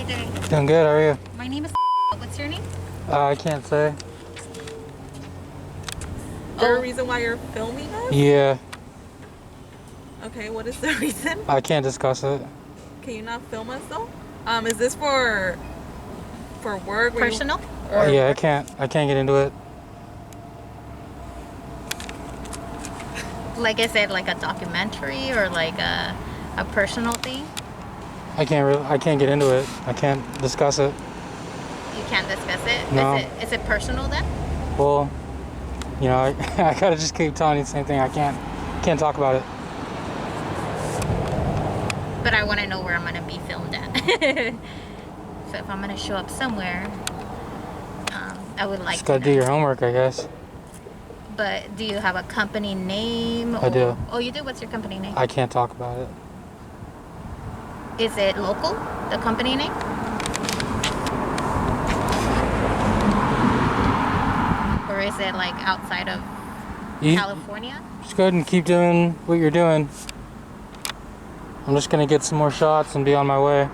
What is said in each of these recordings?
doing? Doing good, how are you? My name is What's your name? I can't say. Is there a reason why you're filming us? Yeah, Okay, what is the reason? I can't discuss it. Can you not film us though? Is this for work? Personal? Yeah, I can't get into it. Like, is it like a documentary or like a personal thing? I can't get into it. I can't discuss it. You can't discuss it? No. Is it personal then? Well, you know, I gotta just keep telling you the same thing. I can't talk about it. But I want to know where I'm going to be filmed at. So if I'm going to show up somewhere, I would like Just gotta do your homework, I guess. But do you have a company name? I do. Oh, you do? What's your company name? I can't talk about it. Is it local, the company name? Or is it like outside of California? Just go ahead and keep doing what you're doing. I'm just gonna get some more shots and be on my way.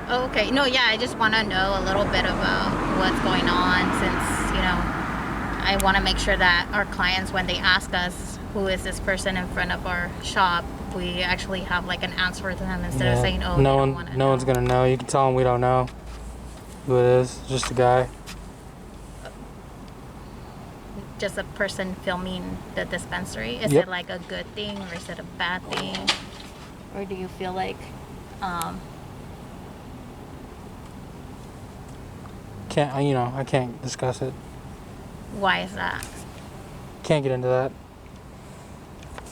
Oh, okay. No, yeah, I just want to know a little bit about what's going on since, you know, I want to make sure that our clients, when they ask us, who is this person in front of our shop, we actually have like an answer to them instead of saying, oh, no one's gonna know. You can tell them we don't know who it is. Just a guy. Just a person filming the dispensary. Is Yep. it like a good thing or is it a bad thing? Or do you feel like I can't discuss it. why is that? Can't get into that.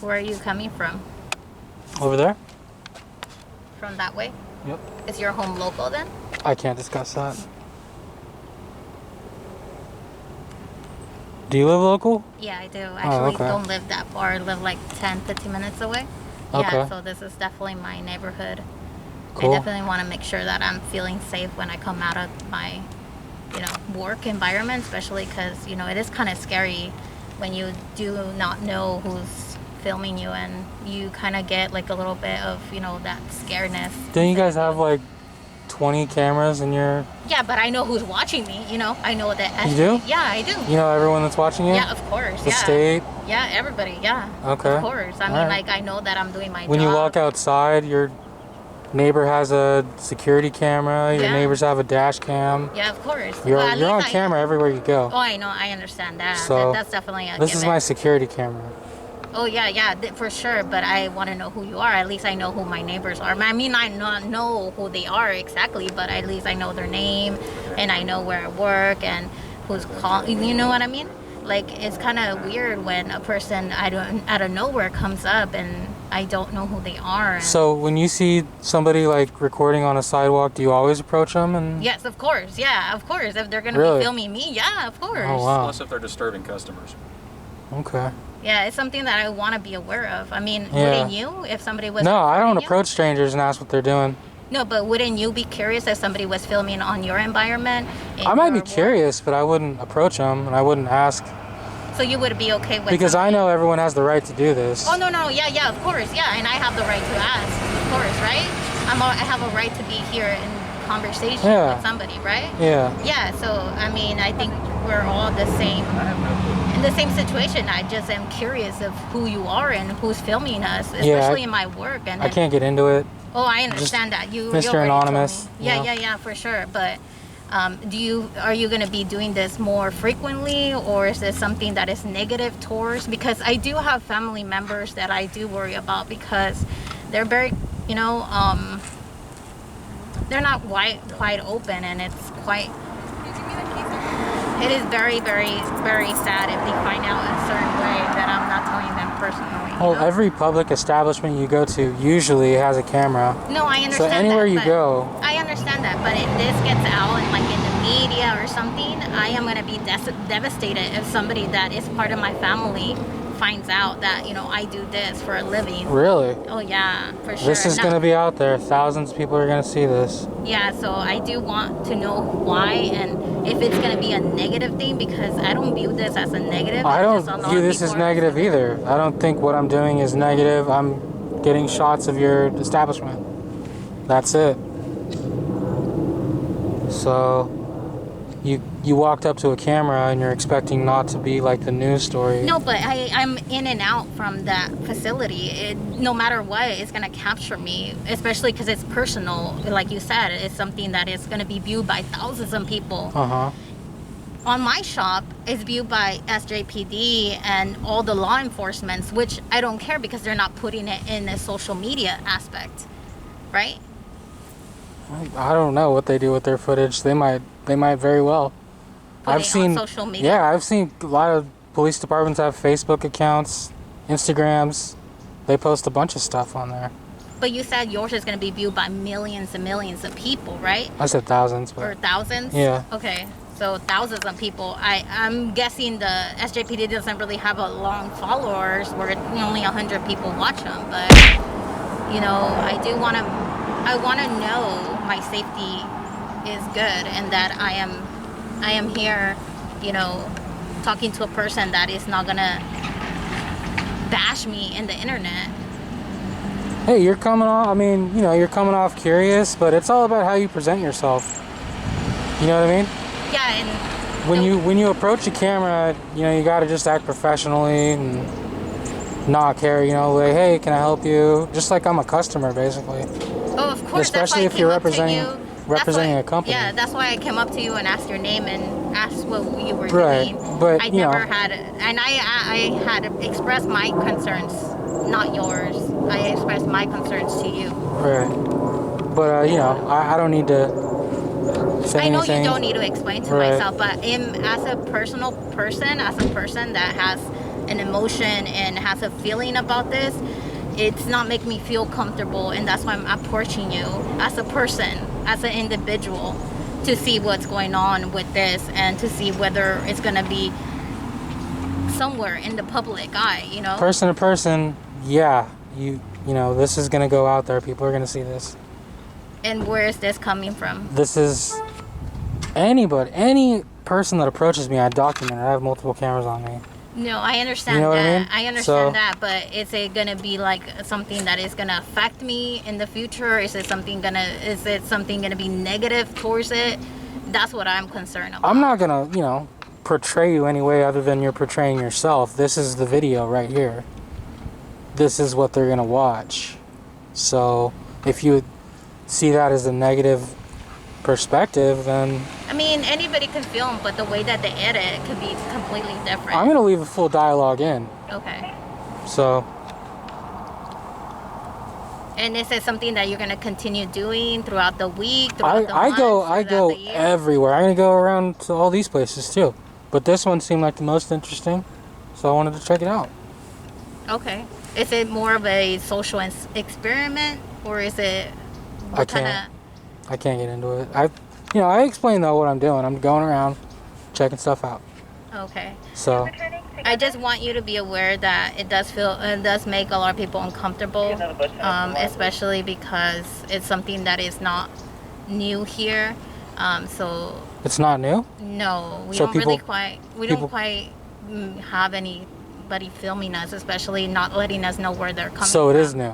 Where are you coming from? Over there? From that way? Yep. Is your home local then? I can't discuss that. Do you live local? Yeah, I do. Actually, okay. don't live that far. I live like 10, 15 minutes away. Okay. Yeah, so this is definitely my neighborhood. Cool. I definitely want to make sure that I'm feeling safe when I come out of my, work environment, especially because, it is kind of scary when you do not know who's filming you and you kind of get like a little bit of, that scaredness. Don't you guys have like 20 cameras in your... Yeah, but I know who's watching me, I know that... You do? Yeah, I do. You know everyone that's watching you? Yeah, of course. The state? Yeah, everybody, yeah. Okay. Of course. I mean, Alright. like, I know that I'm doing my job. When you walk outside, your neighbor has a security camera, your Yeah. neighbors have a dash cam. Yeah, of course. You're Well, at on least camera everywhere you go. Oh, I know. I understand that. So, That's definitely a This is given. my security camera. Oh, yeah, for sure. But I want to know who you are. At least I know who my neighbors are. I mean, I not know who they are exactly, but at least I know their name and I know where I work and who's calling. You know what I mean? Like, it's kind of weird when a person out of nowhere comes up and I don't know who they are. So when you see somebody like recording on a sidewalk, do you always approach them? And Yes, of course. Yeah, of course. If they're going to Really? be filming me, yeah, of course. Oh, wow. Unless if they're disturbing customers. Okay. Yeah, it's something that I want to be aware of. I mean, Yeah. wouldn't you if somebody was No, I don't recording you? approach strangers and ask what they're doing. No, but wouldn't you be curious if somebody was filming on your environment? in I might your be work? curious, but I wouldn't approach them and I wouldn't ask. So you would be okay with Because I somebody- know everyone has the right to do this. Oh, no, yeah, of course, yeah, and I have the right to ask, of course, right? I have a right to be here in conversation Yeah. with somebody, right? Yeah. Yeah, so, I mean, I think we're all in the same situation. I just am curious of who you are and who's filming us, especially in my work. And I can't get into it. Oh, I understand that. You Mr. already told Anonymous, me. Yeah, you know. yeah, for sure. But are you going to be doing this more frequently, or is this something that is negative towards? Because I do have family members that I do worry about because they're very, they're not quite open, and it's quite. It is very, very, very sad if they find out a certain way that I'm not telling them personally. Well, every public establishment you go to usually has a camera. No, I understand So anywhere that, you but go. I understand that, but if this gets out and like in the media or something, I am going to be devastated if somebody that is part of my family finds out that, I do this for a living. Really? Oh, yeah, for sure. This is going to be out there. Thousands of people are going to see this. Yeah, so I do want to know why and if it's going to be a negative thing, because I don't view this as a negative. I It's just a don't lot view of this as people are- negative either. I don't think what I'm doing is negative. I'm getting shots of your establishment. That's it. So you walked up to a camera and you're expecting not to be like the news story. No, but I'm in and out from that facility. No matter what, it's going to capture me, especially because it's personal. Like you said, it's something that is going to be viewed by thousands of people. Uh-huh. On my shop, it's viewed by SJPD and all the law enforcements, which I don't care because they're not putting it in a social media aspect, right? I don't know what they do with their footage. They might very well. Put it on social media. Yeah, I've seen a lot of police departments have Facebook accounts, Instagrams. They post a bunch of stuff on there. But you said yours is going to be viewed by millions and millions of people, right? I said thousands, but Or thousands? yeah. Okay, so thousands of people. I'm guessing the SJPD doesn't really have a long followers where only 100 people watch them. But, you know, I want to know my safety is good and that I am here, you know, talking to a person that is not gonna bash me in the internet. Hey, you're coming off, I mean, you know, you're coming off curious, but it's all about how you present yourself. You know what I mean? Yeah, and When you approach a camera, you know, you gotta just act professionally and not care, you know, like, hey, can I help you? Just like I'm a customer, basically. oh, of course, Especially if you're representing a company. Yeah, that's why I came up to you and asked your name and asked what you were Right, doing. but, I you know. never had, and I had expressed my concerns, not yours. I expressed my concerns to you. Right. But, you know, I don't need to say I know anything. you don't need to explain to Right. myself, but as a personal person, as a person that has an emotion and has a feeling about this, it's not making me feel comfortable, and that's why I'm approaching you as a person, as an individual, to see what's going on with this and to see whether it's going to be somewhere in the public eye, you know? Person to person, yeah. You know, this is going to go out there. People are going to see this. And where is this coming from? This is any person that approaches me, I document it. I have multiple cameras on me. No, I understand You know what I that. mean? I understand So- that, but is it gonna be like something that is gonna affect me in the future? Is it something gonna be negative towards it? That's what I'm concerned about. I'm not going to, you know, portray you any way other than you're portraying yourself. This is the video right here. This is what they're going to watch. So if you see that as a negative perspective, then I mean, anybody can film, but the way that they edit could be completely different. I'm going to leave a full dialogue in. Okay. So And is it something that you're gonna continue doing throughout the week, throughout the month, I throughout go the year? everywhere. I'm going to go around to all these places too. But this one seemed like the most interesting, so I wanted to check it out. Okay. Is it more of a social experiment, or is it I can't get into it. I explain though what I'm doing. I'm going around checking stuff out. Okay. So I just want you to be aware that it does make a lot of people uncomfortable, especially because it's something that is not new here. So it's not new. no, we So don't people- don't quite have anybody filming us, especially not letting us know where they're coming So from. it is new.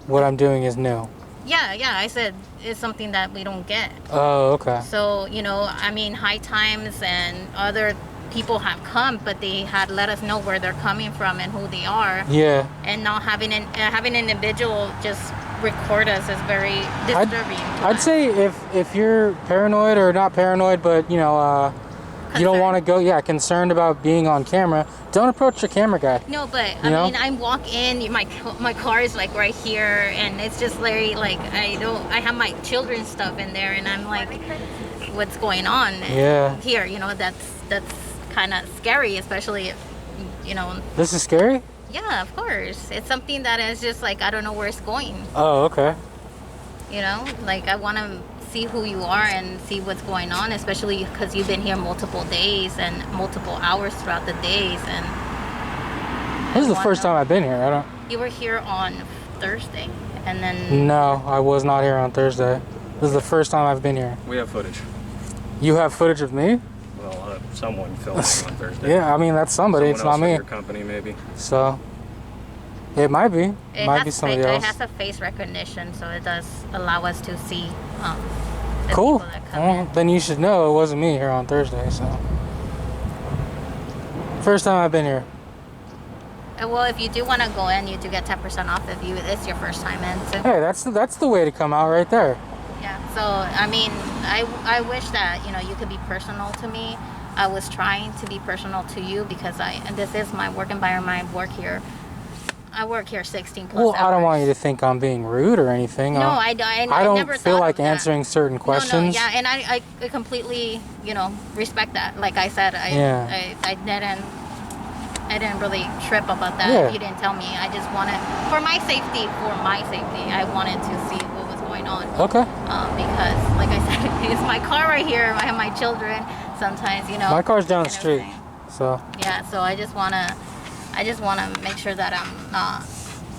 What I'm doing is new. Yeah, I said it's something that we don't get. Oh, okay. So, you know, I mean, High Times and other people have come, but they had let us know where they're coming from and who they are. Yeah. And not having an individual just record us is very disturbing. to I'd us. say if you're paranoid or not paranoid, but you know, you don't want to go, concerned about being on camera, don't approach the camera guy. No, but You know? I mean, I walk in, my car is like right here, and it's just very like I have my children's stuff in there, and I'm like, what's going on Yeah. here? You know, that's kind of scary, especially if, you know. This is scary? Yeah, of course. It's something that is just like I don't know where it's going. Oh, okay. You know, like I want to see who you are and see what's going on, especially because you've been here multiple days and multiple hours throughout the days, and This is the first time I've been here. you were here on Thursday, and then No, I was not here on Thursday. This is the first time I've been here. We have footage. You have footage of me? Well, someone filmed it on Thursday. Yeah, I mean, that's somebody. Someone It's else not from me. Your company, maybe. So, it might be. it might has be somebody else. It has a face recognition, so it does allow us to see the Cool. people that come Well, in. then you should know it wasn't me here on Thursday, so. First time I've been here. Well, if you do want to go in, you do get 10% off if it's your first time in. So. Hey, that's the way to come out right there. Yeah. So I mean, I wish that you could be personal to me. I was trying to be personal to you because this is my work environment. I work here 16 plus Well, hours. I don't want you to think I'm being rude or anything. No, I don't never feel thought like of that. answering certain questions. No, yeah, and I completely, respect that. Like I said, I didn't really trip about that. Yeah. You didn't tell me. I just wanted, for my safety, I wanted to see what was going on. Okay. Because, like I said, it's my car right here. I have my children. Sometimes, My car's down the and street, everything. so. Yeah, so I just wanna make sure that I'm not.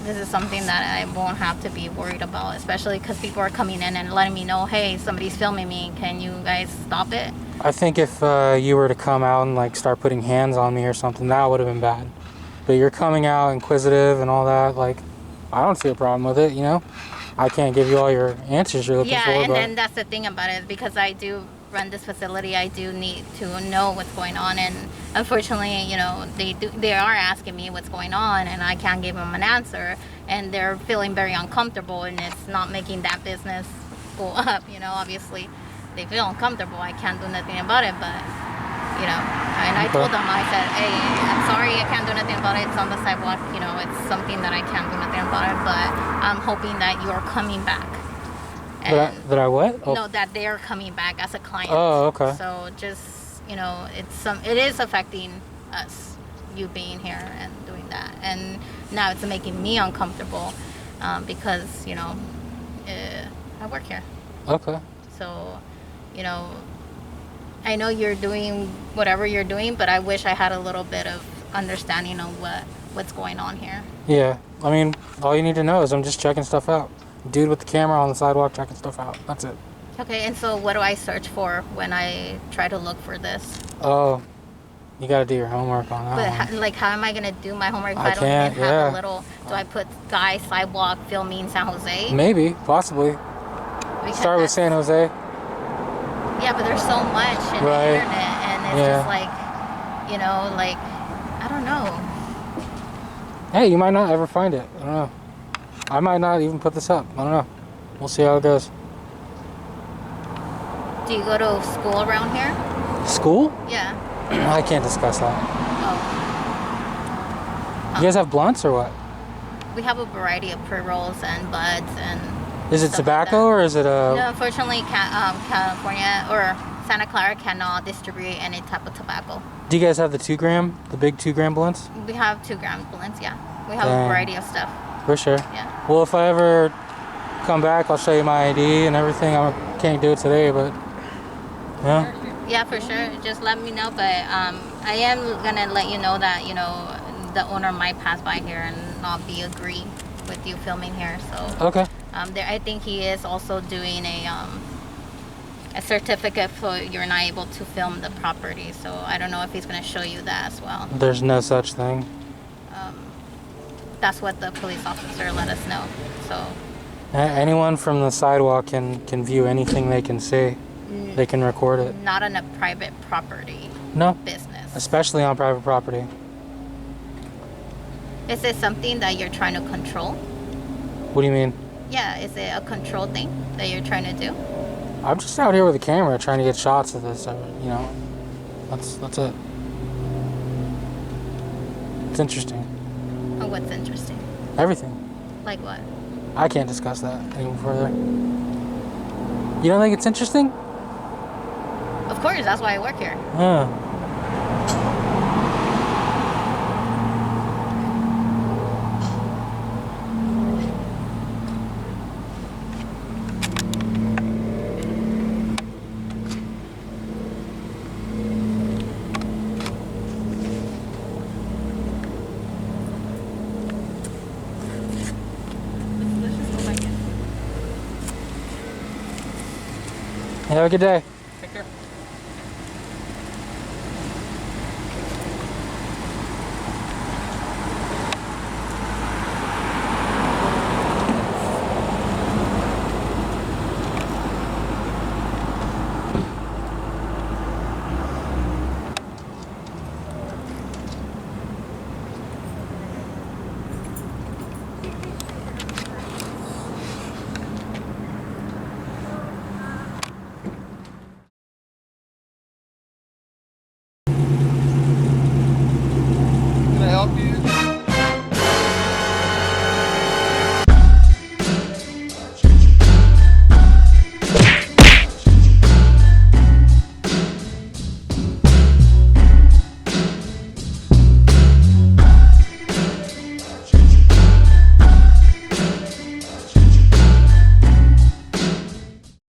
This is something that I won't have to be worried about, especially because people are coming in and letting me know, hey, somebody's filming me. Can you guys stop it? I think if you were to come out and like start putting hands on me or something, that would have been bad. But you're coming out inquisitive and all that, like, I don't see a problem with it, I can't give you all your answers you're looking for, Yeah, but and that's the thing about it, because I do run this facility. I do need to know what's going on, and unfortunately, they are asking me what's going on, and I can't give them an answer, and they're feeling very uncomfortable, and it's not making that business go up. Obviously, they feel uncomfortable. I can't do nothing about it, but and I told them, I said, hey, I'm sorry, I can't do nothing about it. It's on the sidewalk. It's something that I can't do nothing about it, but I'm hoping that you're coming back. That I what? Oh. No, that they're coming back as a client. Oh, okay. So just it is affecting us, you being here and doing that, and now it's making me uncomfortable because I work here. Okay. So I know you're doing whatever you're doing, but I wish I had a little bit of understanding of what's going on here. Yeah, I mean, all you need to know is I'm just checking stuff out. Dude with the camera on the sidewalk checking stuff out. That's it. Okay, and so what do I search for when I try to look for this? Oh, you got to do your homework on that But one. how am I gonna do my homework if I I don't can't, even have yeah. a little? Do I put guy sidewalk filming San Jose? Maybe, possibly. Because Start with that's- San Jose. Yeah, but there's so much in Right. the internet, and it's Yeah. just like, I don't know. Hey, you might not ever find it. I don't know. I might not even put this up. I don't know. We'll see how it goes. Do you go to school around here? School? Yeah. I can't discuss that. Oh. You guys have blunts or what? We have a variety of pre-rolls and buds and. Is it stuff like tobacco that. or is it No, unfortunately, California or Santa Clara cannot distribute any type of tobacco. Do you guys have the the big 2 gram blunts? We have 2 gram blends, yeah. We have Dang. a variety of stuff, For sure. yeah. Well, if I ever come back, I'll show you my ID and everything. I can't do it today, but yeah. Yeah, for sure. Just let me know. But I am gonna let you know that the owner might pass by here and not be agree with you filming here. So Okay. I think he is also doing a certificate for you're not able to film the property. So I don't know if he's gonna show you that as well. There's no such thing. That's what the police officer let us know. So Anyone from the sidewalk can view anything they can see. They can record it. not on a private property No, business. especially on private property. Is it something that you're trying to control? What do you mean? Yeah, is it a control thing that you're trying to do? I'm just out here with a camera trying to get shots of this. That's it. It's interesting. Oh, what's interesting? Everything. Like what? I can't discuss that any further. You don't think it's interesting? Of course, that's why I work here. Huh. Let's just go back in. Have a good day.